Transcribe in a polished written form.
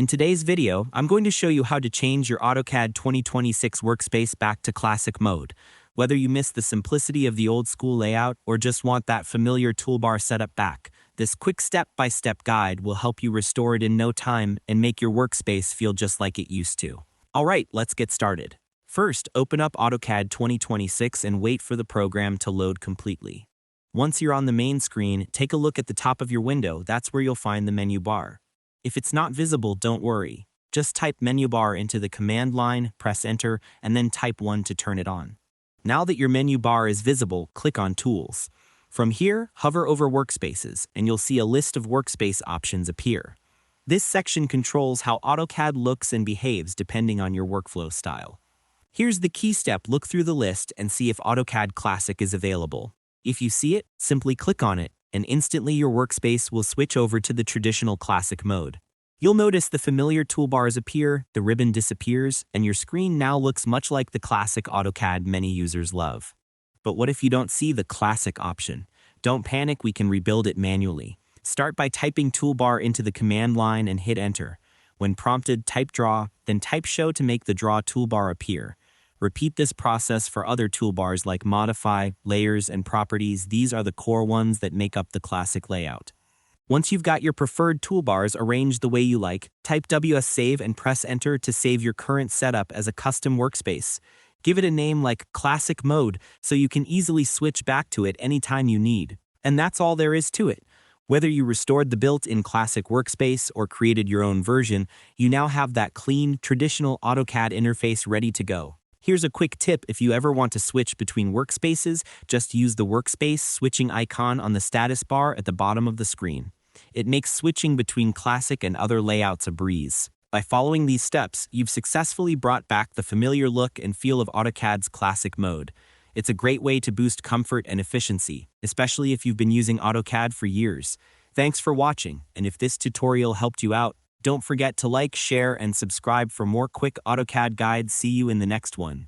In today's video, I'm going to show you how to change your AutoCAD 2026 workspace back to classic mode. Whether you miss the simplicity of the old school layout or just want that familiar toolbar setup back, this quick step-by-step guide will help you restore it in no time and make your workspace feel just like it used to. Alright, let's get started. First, open up AutoCAD 2026 and wait for the program to load completely. Once you're on the main screen, take a look at the top of your window. That's where you'll find the menu bar. If it's not visible, don't worry. Just type menu bar into the command line, press enter, and then type 1 to turn it on. Now that your menu bar is visible, click on Tools. From here, hover over Workspaces, and you'll see a list of workspace options appear. This section controls how AutoCAD looks and behaves depending on your workflow style. Here's the key step: look through the list and see if AutoCAD Classic is available. If you see it, simply click on it, and instantly your workspace will switch over to the traditional classic mode. You'll notice the familiar toolbars appear, the ribbon disappears, and your screen now looks much like the classic AutoCAD many users love. But what if you don't see the classic option? Don't panic, we can rebuild it manually. Start by typing toolbar into the command line and hit enter. When prompted, type draw, then type show to make the draw toolbar appear. Repeat this process for other toolbars like modify, layers, and properties. These are the core ones that make up the classic layout. Once you've got your preferred toolbars arranged the way you like, type WS Save and press enter to save your current setup as a custom workspace. Give it a name like Classic Mode so you can easily switch back to it anytime you need. And that's all there is to it. Whether you restored the built-in classic workspace or created your own version, you now have that clean, traditional AutoCAD interface ready to go. Here's a quick tip: if you ever want to switch between workspaces, just use the workspace switching icon on the status bar at the bottom of the screen. It makes switching between classic and other layouts a breeze. By following these steps, you've successfully brought back the familiar look and feel of AutoCAD's classic mode. It's a great way to boost comfort and efficiency, especially if you've been using AutoCAD for years. Thanks for watching, and if this tutorial helped you out, don't forget to like, share, and subscribe for more quick AutoCAD guides. See you in the next one.